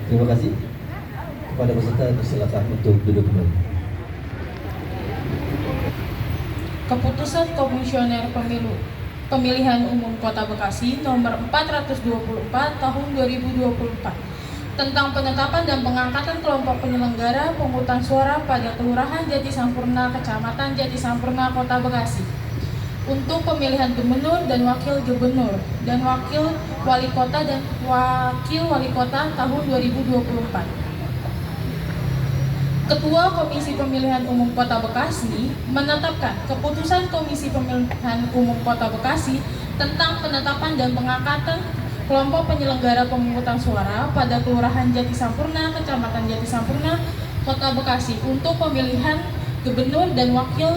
Terima kasih kepada peserta, silakan untuk duduk kembali. Keputusan Komisioner Pemilihan Umum Kota Bekasi nomor 424 tahun 2024 tentang penetapan dan pengangkatan kelompok penyelenggara pemungutan suara pada Kelurahan Jatisampurna, Kecamatan Jatisampurna, Kota Bekasi untuk pemilihan gubernur dan wakil gubernur dan wakil wali kota dan wakil wali kota tahun 2024. Ketua Komisi Pemilihan Umum Kota Bekasi menetapkan keputusan Komisi Pemilihan Umum Kota Bekasi tentang penetapan dan pengangkatan kelompok penyelenggara pemungutan suara pada Kelurahan Jatisampurna, Kecamatan Jatisampurna, Kota Bekasi untuk pemilihan gubernur dan wakil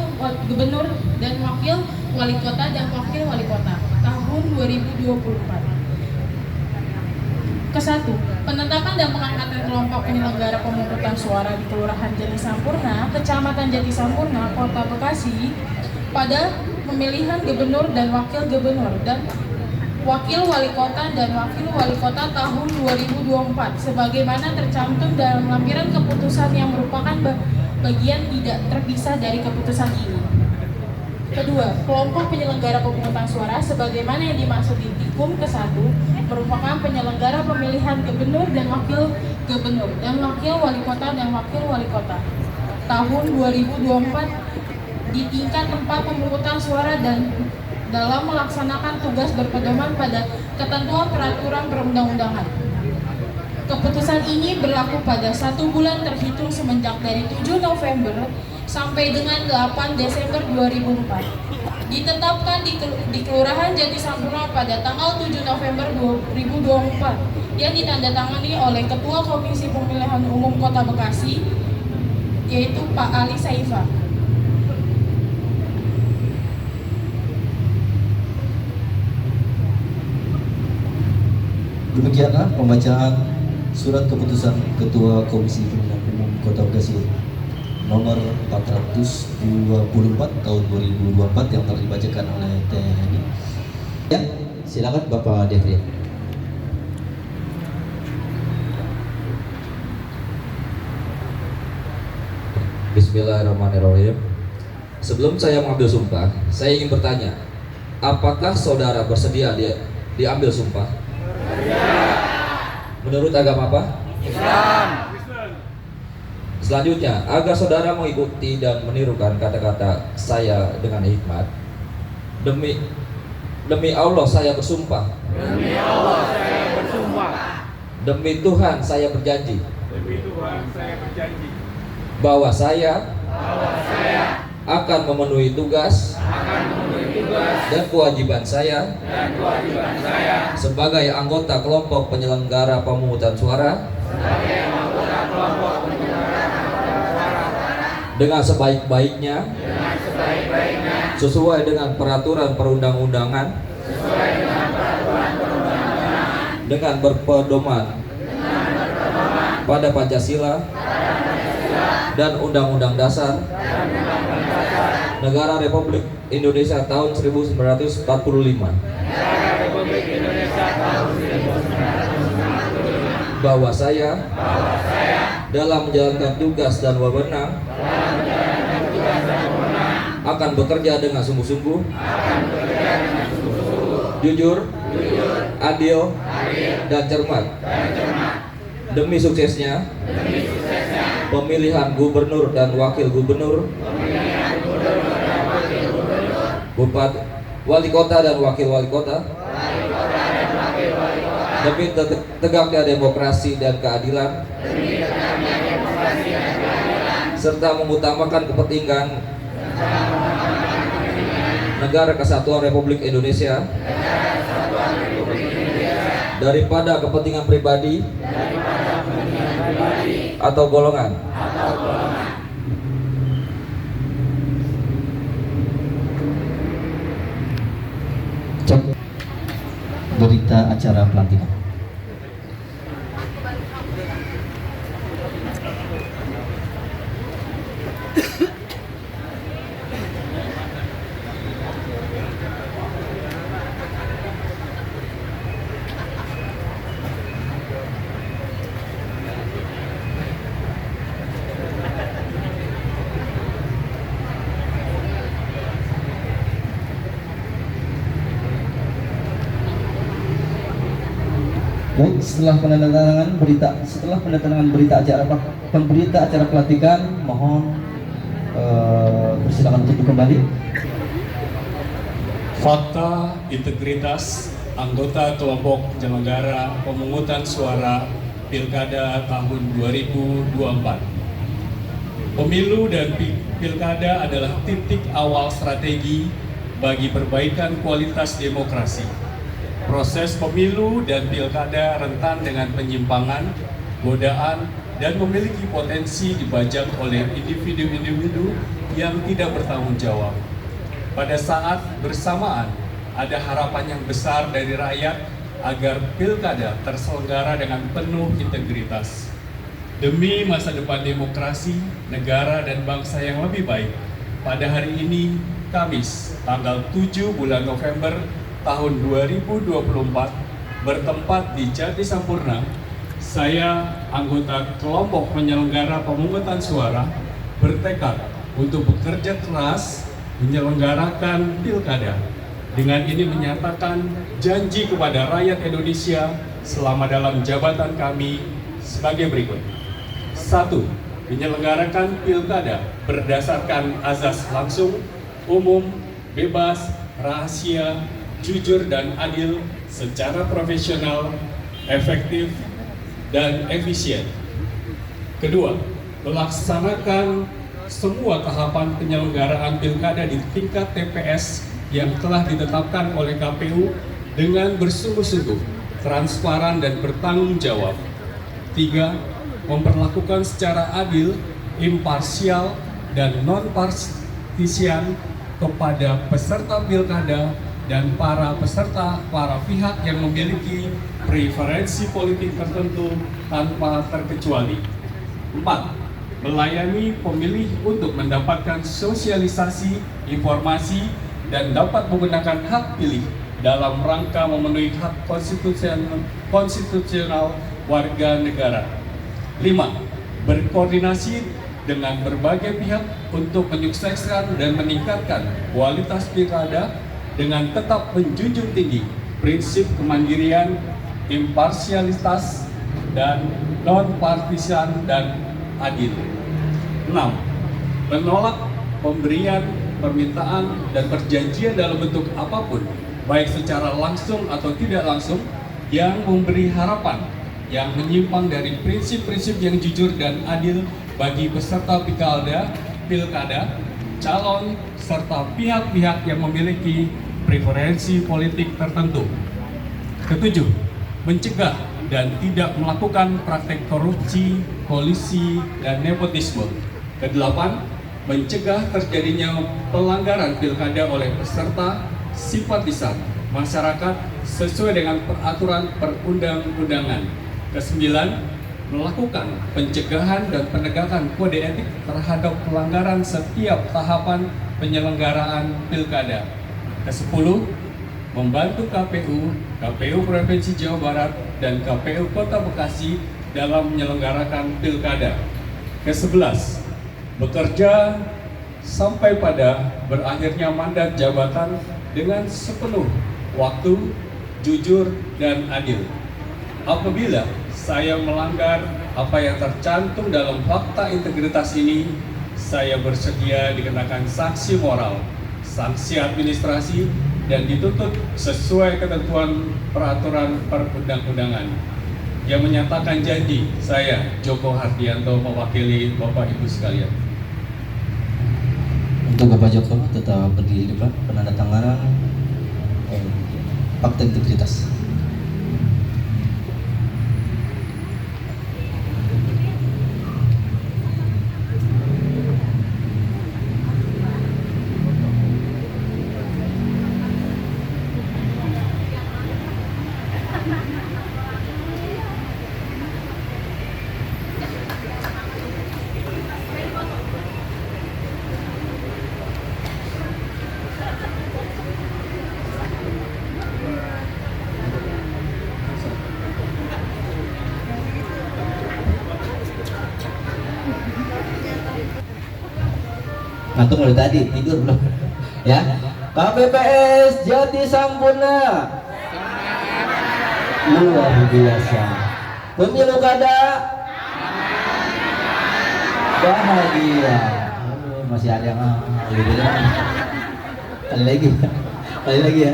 gubernur dan wakil wali kota dan wakil wali kota tahun 2024. Kesatu, penetapan dan pengangkatan kelompok penyelenggara pemungutan suara di Kelurahan Jatisampurna, Kecamatan Jatisampurna, Kota Bekasi pada pemilihan gubernur dan wakil gubernur dan wakil wali kota dan wakil wali kota tahun 2024 sebagaimana tercantum dalam lampiran keputusan yang merupakan bagian tidak terpisah dari keputusan ini. Kedua, kelompok penyelenggara pemungutan suara sebagaimana yang dimaksud di Tikum ke-1 merupakan penyelenggara pemilihan gubernur dan wakil gubernur dan wakil wali kota dan wakil wali kota tahun 2024 di tingkat tempat pemungutan suara dan dalam melaksanakan tugas berpedoman pada ketentuan peraturan perundang-undangan. Keputusan ini berlaku pada 1 bulan terhitung semenjak dari 7 November sampai dengan 8 Desember 2004. Ditetapkan di Kelurahan Jati Sampurna pada tanggal 7 November 2024 yang ditandatangani oleh Ketua Komisi Pemilihan Umum Kota Bekasi, yaitu Pak Ali Saifa. Demikianlah pembacaan surat keputusan Ketua Komisi Pemilihan Umum Kota Bekasi nomor 424 tahun 2024 yang telah dibacakan oleh TNI. Ya, silakan Bapak Devri. Bismillahirrahmanirrahim. Sebelum saya mengambil sumpah, saya ingin bertanya, apakah saudara bersedia diambil sumpah? Menurut agama apa? Islam. Selanjutnya, agar saudara mengikuti dan menirukan kata-kata saya dengan hikmat. Demi Allah saya bersumpah. Demi Allah saya bersumpah. Demi Tuhan saya berjanji. Demi Tuhan saya berjanji. Bahwa saya akan memenuhi tugas dan kewajiban saya sebagai anggota kelompok penyelenggara pemungutan suara dengan sebaik-baiknya sesuai dengan peraturan perundang-undangan dengan berpedoman pada Pancasila dan Undang-Undang Dasar Negara Republik Indonesia tahun 1945. Bahwa saya dalam menjalankan tugas dan wewenang akan bekerja dengan sungguh-sungguh, jujur, adil, dan cermat demi suksesnya pemilihan gubernur dan wakil gubernur, bupati, wali kota dan wakil wali kota, demi tegaknya demokrasi dan keadilan, serta mengutamakan kepentingan Negara Kesatuan Republik Indonesia daripada kepentingan pribadi atau golongan. Berita acara pelantikan. Baik, setelah penandatangan berita acara pelantikan, mohon persilakan untuk kembali. Fakta integritas anggota kelompok penyelenggara pemungutan suara Pilkada tahun 2024. Pemilu dan Pilkada adalah titik awal strategi bagi perbaikan kualitas demokrasi. Proses pemilu dan pilkada rentan dengan penyimpangan, godaan, dan memiliki potensi dibajak oleh individu-individu yang tidak bertanggung jawab. Pada saat bersamaan, ada harapan yang besar dari rakyat agar pilkada terselenggara dengan penuh integritas. Demi masa depan demokrasi, negara, dan bangsa yang lebih baik, pada hari ini, Kamis, tanggal 7 bulan November tahun 2024, bertempat di Jati Sampurna, saya, anggota kelompok penyelenggara pemungutan suara, bertekad untuk bekerja keras menyelenggarakan pilkada. Dengan ini menyatakan janji kepada rakyat Indonesia selama dalam jabatan kami sebagai berikut. 1. Menyelenggarakan pilkada berdasarkan azas langsung, umum, bebas, rahasia, jujur dan adil, secara profesional, efektif, dan efisien. Kedua, melaksanakan semua tahapan penyelenggaraan pilkada di tingkat TPS yang telah ditetapkan oleh KPU dengan bersungguh-sungguh, transparan dan bertanggung jawab. Tiga, memperlakukan secara adil, imparsial, dan non-partisian kepada peserta pilkada dan para pihak yang memiliki preferensi politik tertentu tanpa terkecuali. 4. Melayani pemilih untuk mendapatkan sosialisasi, informasi, dan dapat menggunakan hak pilih dalam rangka memenuhi hak konstitusional warga negara. 5. Berkoordinasi dengan berbagai pihak untuk menyukseskan dan meningkatkan kualitas pilkada dengan tetap menjunjung tinggi prinsip kemandirian, imparsialitas, dan non-partisan dan adil. 6. Menolak pemberian, permintaan, dan perjanjian dalam bentuk apapun, baik secara langsung atau tidak langsung, yang memberi harapan yang menyimpang dari prinsip-prinsip yang jujur dan adil bagi peserta pilkada, calon, serta pihak-pihak yang memiliki preferensi politik tertentu. Ketujuh, mencegah dan tidak melakukan praktek korupsi, kolusi, dan nepotisme. Kedelapan, mencegah terjadinya pelanggaran pilkada oleh peserta, simpatisan, masyarakat sesuai dengan peraturan perundang-undangan. Kesembilan, melakukan pencegahan dan penegakan kode etik terhadap pelanggaran setiap tahapan penyelenggaraan pilkada. Kesepuluh, membantu KPU Provinsi Jawa Barat, dan KPU Kota Bekasi dalam menyelenggarakan pilkada. Kesebelas, bekerja sampai pada berakhirnya mandat jabatan dengan sepenuh waktu, jujur, dan adil. Apabila saya melanggar apa yang tercantum dalam fakta integritas ini, saya bersedia dikenakan sanksi moral, sanksi administrasi, dan dituntut sesuai ketentuan peraturan perundang-undangan. Yang menyatakan janji, saya Joko Hardianto mewakili Bapak Ibu sekalian. Untuk Bapak Joko tetap berdiri di depan penandatanganan fakta integritas. Ngantuk dari tadi, tidur belum? Ya. KPPS Jati Sampurna luar biasa. Pemilu kada bahagia. Masih ada yang gitu ya. Kali lagi ya.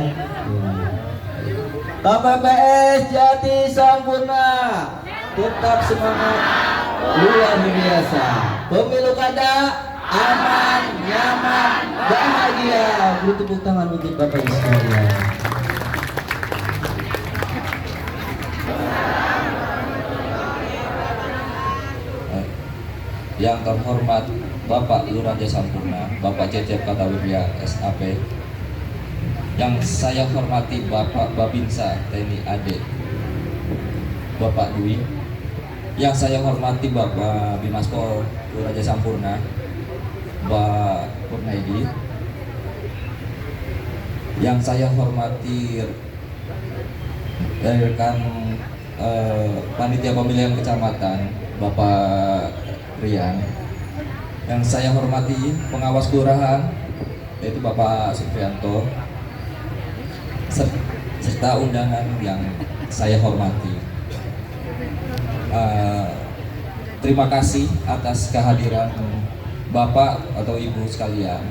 KPPS Jati Sampurna tetap semangat, luar biasa. Pemilu kada aman, nyaman, bahagia. Beri tepuk tangan untuk Bapak Ibu sekalian. Yang terhormat Bapak Lurah Jaya Sampurna, Bapak Cecep Kartawirya SAP. Yang saya hormati Bapak Babinsa TNI AD, Bapak Dwi. Yang saya hormati Bapak Bimaspol Lurah Jaya Sampurna, Mbak Kurnaidi. Yang saya hormati rekan panitia pemilihan kecamatan, Bapak Rian. Yang saya hormati pengawas kelurahan, yaitu Bapak Suprianto, serta undangan yang saya hormati. Terima kasih atas kehadiran Bapak atau Ibu sekalian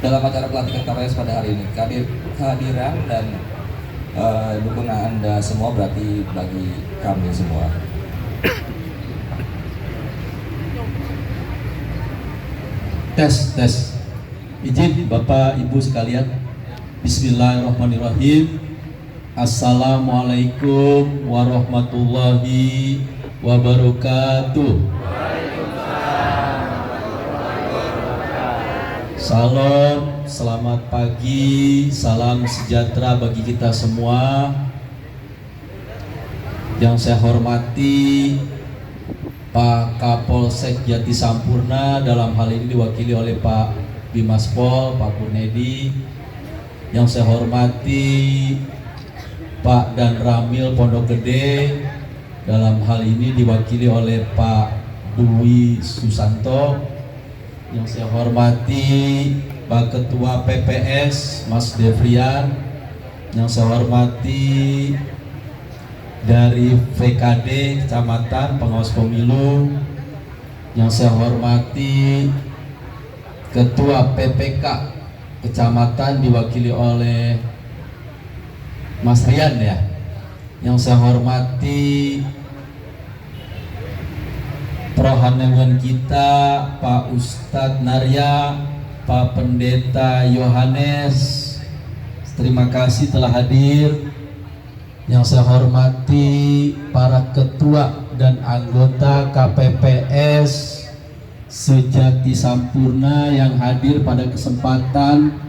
dalam acara pelantikan KPS pada hari ini. Kehadiran dan dukungan Anda semua berarti bagi kami semua. Tes. Izin Bapak Ibu sekalian. Bismillahirrahmanirrahim. Assalamualaikum warahmatullahi wabarakatuh. Salam, selamat pagi, salam sejahtera bagi kita semua. Yang saya hormati Pak Kapolsek Jati Sampurna, dalam hal ini diwakili oleh Pak Bimaspol, Pak Purnedi. Yang saya hormati Pak Dan Ramil Pondok Gede, dalam hal ini diwakili oleh Pak Dwi Susanto. Yang saya hormati Pak Ketua PPS Mas Devrian. Yang saya hormati dari VKD Kecamatan Pengawas Pemilu. Yang saya hormati Ketua PPK Kecamatan diwakili oleh Mas Rian ya. Yang saya hormati Prohanewan kita Pak Ustadz Narya, Pak Pendeta Yohanes, terima kasih telah hadir. Yang saya hormati para ketua dan anggota KPPS Sejati Sampurna yang hadir pada kesempatan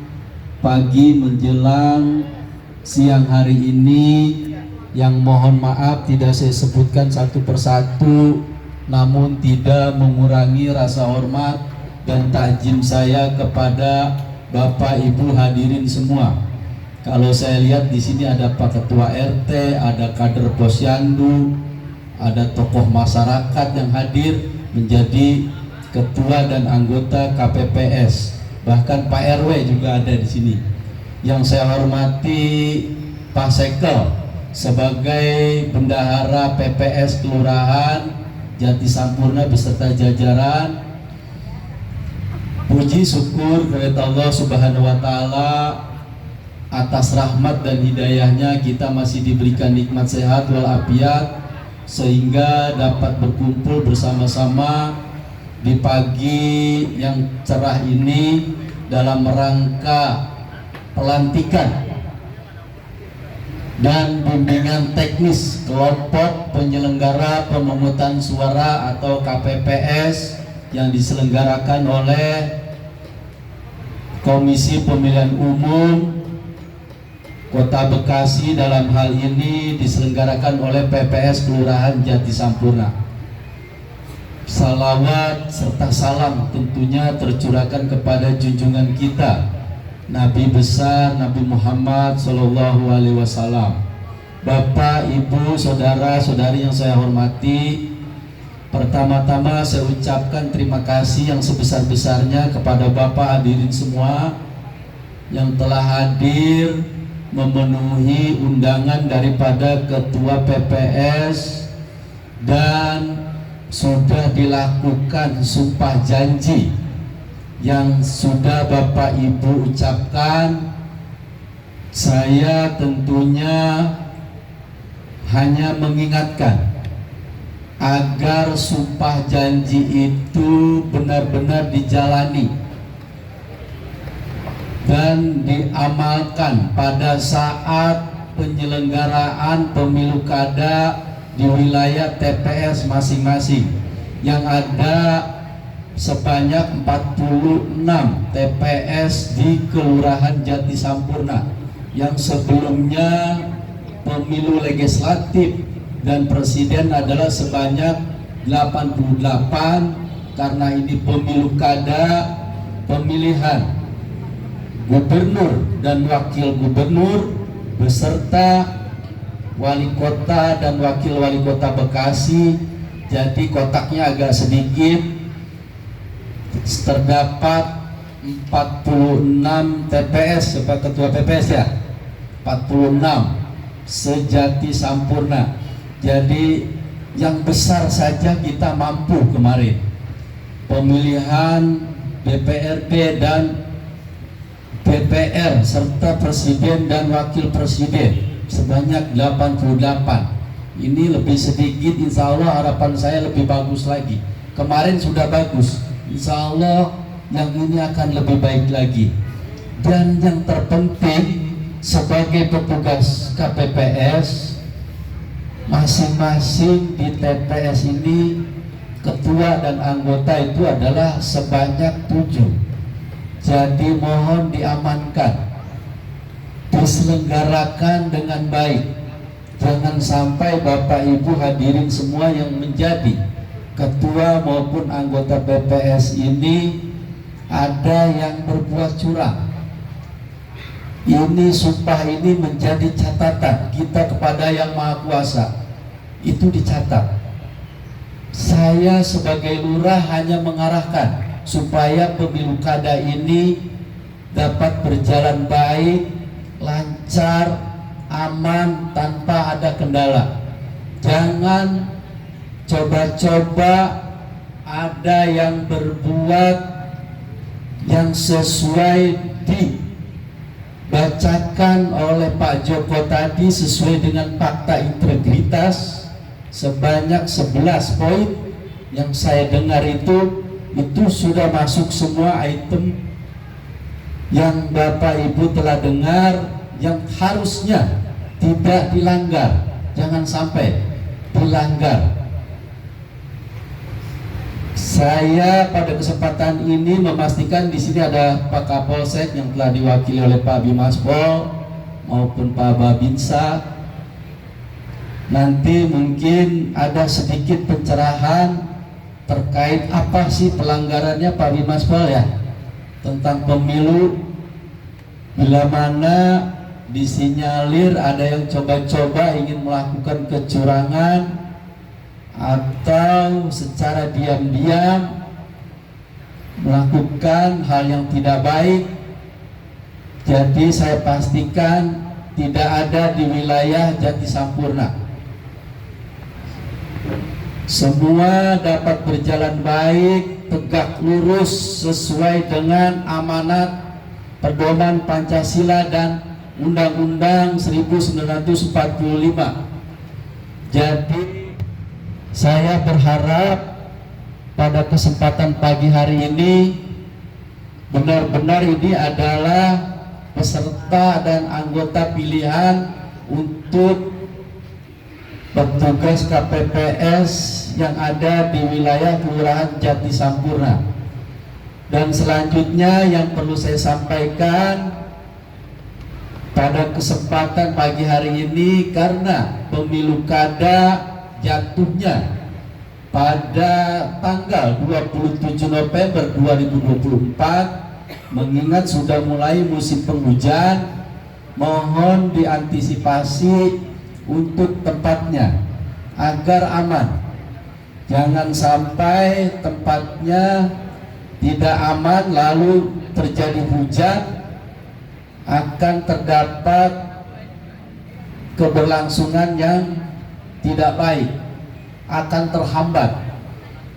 pagi menjelang siang hari ini, yang mohon maaf tidak saya sebutkan satu persatu, namun tidak mengurangi rasa hormat dan takjim saya kepada Bapak Ibu hadirin semua. Kalau saya lihat di sini ada Pak Ketua RT, ada kader Posyandu, ada tokoh masyarakat yang hadir menjadi ketua dan anggota KPPS, bahkan Pak RW juga ada di sini. Yang saya hormati Pak Sekel sebagai bendahara PPS Kelurahan Jati Sampurna beserta jajaran. Puji syukur kepada Allah Subhanahu wa taala atas rahmat dan hidayahnya kita masih diberikan nikmat sehat walafiat sehingga dapat berkumpul bersama-sama di pagi yang cerah ini dalam rangka pelantikan dan bimbingan teknis kelompok penyelenggara pemungutan suara atau KPPS yang diselenggarakan oleh Komisi Pemilihan Umum Kota Bekasi, dalam hal ini diselenggarakan oleh PPS Kelurahan Jati Sampurna. Salawat serta salam tentunya tercurahkan kepada junjungan kita Nabi besar Nabi Muhammad Sallallahu Alaihi Wasallam. Bapak, Ibu, saudara, saudari yang saya hormati, pertama-tama saya ucapkan terima kasih yang sebesar-besarnya kepada Bapak hadirin semua yang telah hadir memenuhi undangan daripada Ketua PPS dan sudah dilakukan sumpah janji yang sudah Bapak Ibu ucapkan. Saya tentunya hanya mengingatkan agar sumpah janji itu benar-benar dijalani dan diamalkan pada saat penyelenggaraan pemilu kada di wilayah TPS masing-masing, yang ada sebanyak 46 TPS di Kelurahan Jati Sampurna, yang sebelumnya pemilu legislatif dan presiden adalah sebanyak 88. Karena ini pemilu kada, pemilihan gubernur dan wakil gubernur beserta wali kota dan wakil wali kota Bekasi, jadi kotaknya agak sedikit. Terdapat 46 TPS, Pak Ketua PPS ya, 46 sejati Sampurna. Jadi yang besar saja kita mampu kemarin. Pemilihan DPRD dan DPR serta presiden dan wakil presiden sebanyak 88. Ini lebih sedikit, insya Allah harapan saya lebih bagus lagi. Kemarin sudah bagus, insya Allah yang ini akan lebih baik lagi. Dan yang terpenting, sebagai petugas KPPS, masing-masing di TPS ini ketua dan anggota itu adalah sebanyak 7. Jadi mohon diamankan, diselenggarakan dengan baik. Jangan sampai Bapak Ibu hadirin semua yang menjadi ketua maupun anggota PPS ini ada yang berbuat curang. Ini sumpah ini menjadi catatan kita kepada Yang Maha Kuasa. Itu dicatat. Saya sebagai lurah hanya mengarahkan supaya pemilu kada ini dapat berjalan baik, lancar, aman, tanpa ada kendala. Jangan coba-coba ada yang berbuat yang sesuai dibacakan oleh Pak Joko tadi sesuai dengan fakta integritas sebanyak 11 poin yang saya dengar itu sudah masuk semua item yang Bapak Ibu telah dengar, yang harusnya tidak dilanggar. Jangan sampai dilanggar. Saya pada kesempatan ini memastikan di sini ada Pak Kapolsek yang telah diwakili oleh Pak Bimaspol maupun Pak Babinsa. Nanti mungkin ada sedikit pencerahan terkait apa sih pelanggarannya Pak Bimaspol ya tentang pemilu, bila mana disinyalir ada yang coba-coba ingin melakukan kecurangan atau secara diam-diam melakukan hal yang tidak baik. Jadi saya pastikan tidak ada di wilayah Jati Sampurna. Semua dapat berjalan baik, tegak lurus sesuai dengan amanat pedoman Pancasila dan Undang-Undang 1945. Jadi saya berharap pada kesempatan pagi hari ini benar-benar ini adalah peserta dan anggota pilihan untuk petugas KPPS yang ada di wilayah Kelurahan Jati Sampurna. Dan selanjutnya yang perlu saya sampaikan pada kesempatan pagi hari ini, karena pemilu kada jatuhnya pada tanggal 27 November 2024, mengingat sudah mulai musim penghujan, mohon diantisipasi untuk tempatnya agar aman. Jangan sampai tempatnya tidak aman lalu terjadi hujan, akan terdapat keberlangsungan yang tidak baik, akan terhambat.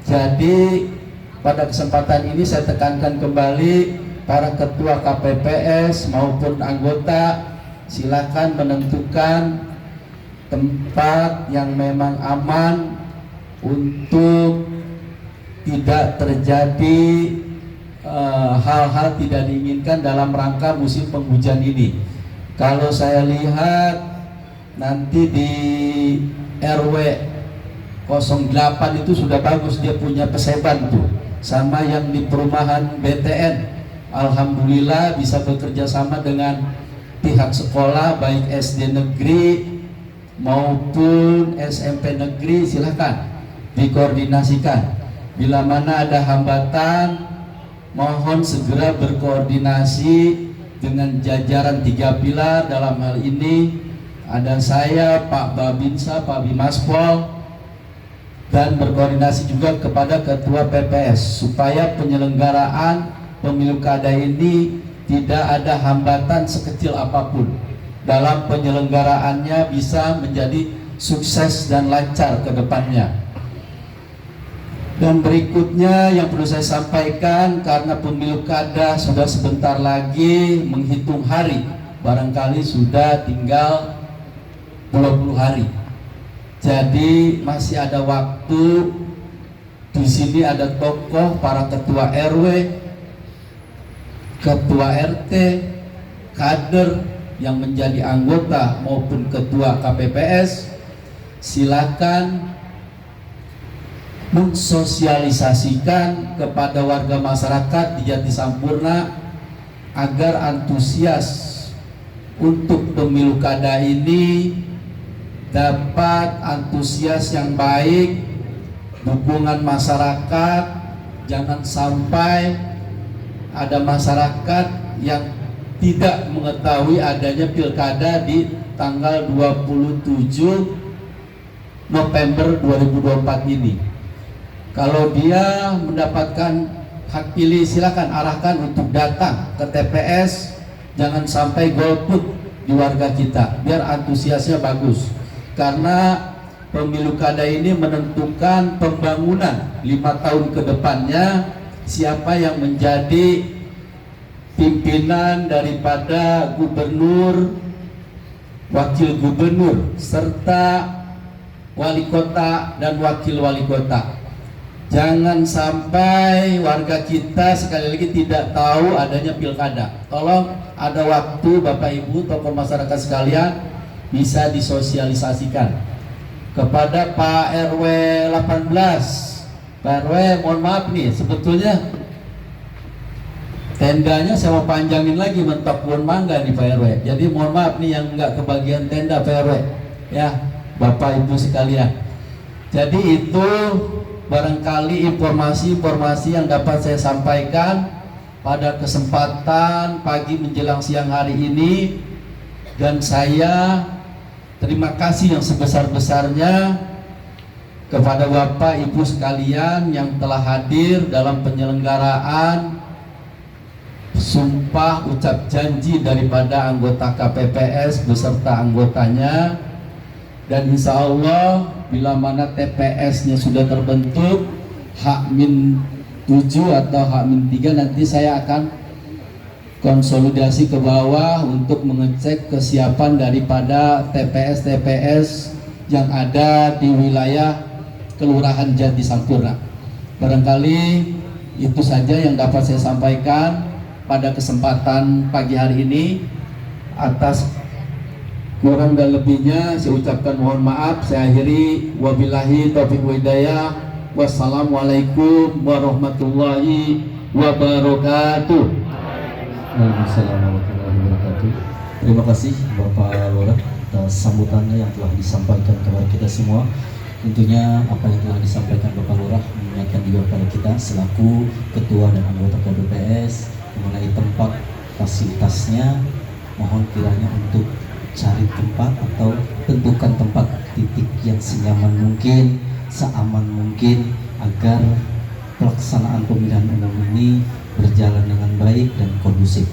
Jadi pada kesempatan ini saya tekankan kembali para ketua KPPS maupun anggota, silakan menentukan tempat yang memang aman untuk tidak terjadi hal-hal tidak diinginkan dalam rangka musim penghujan ini. Kalau saya lihat nanti di RW 08 itu sudah bagus, dia punya peseban tuh, sama yang di perumahan BTN. Alhamdulillah bisa bekerja sama dengan pihak sekolah baik SD negeri maupun SMP negeri, silahkan dikoordinasikan. Bila mana ada hambatan, mohon segera berkoordinasi dengan jajaran 3 pilar. Dalam hal ini ada saya, Pak Babinsa, Pak Bimaspol, dan berkoordinasi juga kepada Ketua PPS supaya penyelenggaraan pemilu kada ini tidak ada hambatan sekecil apapun dalam penyelenggaraannya, bisa menjadi sukses dan lancar ke depannya. Dan berikutnya yang perlu saya sampaikan, karena pemilu kada sudah sebentar lagi menghitung hari, barangkali sudah tinggal 20 hari. Jadi masih ada waktu. Di sini ada tokoh para ketua RW, ketua RT, kader yang menjadi anggota maupun ketua KPPS. Silakan mensosialisasikan kepada warga masyarakat di Jati Sampurna agar antusias untuk pemilu kada ini dapat antusias yang baik, dukungan masyarakat. Jangan sampai ada masyarakat yang tidak mengetahui adanya pilkada di tanggal 27 November 2024 ini. Kalau dia mendapatkan hak pilih, silakan arahkan untuk datang ke TPS. Jangan sampai golput di warga kita, biar antusiasnya bagus. Karena pemilu kada ini menentukan pembangunan 5 tahun ke depannya, siapa yang menjadi pimpinan daripada gubernur, wakil gubernur, serta wali kota dan wakil wali kota. Jangan sampai warga kita sekali lagi tidak tahu adanya pilkada. Tolong ada waktu Bapak Ibu tokoh masyarakat sekalian bisa disosialisasikan kepada Pak RW 18. Pak RW, mohon maaf nih, sebetulnya tendanya saya mau panjangin lagi, mentok pohon mangga nih Pak RW. Jadi mohon maaf nih yang nggak kebagian tenda Pak RW, ya Bapak Ibu sekalian. Jadi itu barangkali informasi-informasi yang dapat saya sampaikan pada kesempatan pagi menjelang siang hari ini. Dan saya terima kasih yang sebesar-besarnya kepada Bapak Ibu sekalian yang telah hadir dalam penyelenggaraan sumpah ucap janji daripada anggota KPPS beserta anggotanya. Dan insya Allah bila mana TPS-nya sudah terbentuk H-7 atau H-3, nanti saya akan konsolidasi ke bawah untuk mengecek kesiapan daripada TPS-TPS yang ada di wilayah Kelurahan Jati Sampurna. Barangkali itu saja yang dapat saya sampaikan pada kesempatan pagi hari ini. Atas kurang dan lebihnya saya ucapkan mohon maaf. Saya akhiri, wabillahi taufiq wa hidayah. Wassalamualaikum warahmatullahi wabarakatuh. Waalaikumsalam warahmatullahi wabarakatuh. Terima kasih Bapak Lurah atas sambutannya yang telah disampaikan kepada kita semua. Tentunya apa yang telah disampaikan Bapak Lurah mengingatkan juga kepada kita selaku ketua dan anggota KPPS mengenai tempat fasilitasnya. Mohon kiranya untuk cari tempat atau tentukan tempat titik yang senyaman mungkin, seaman mungkin agar pelaksanaan pemilihan umum ini berjalan dengan baik dan kondusif.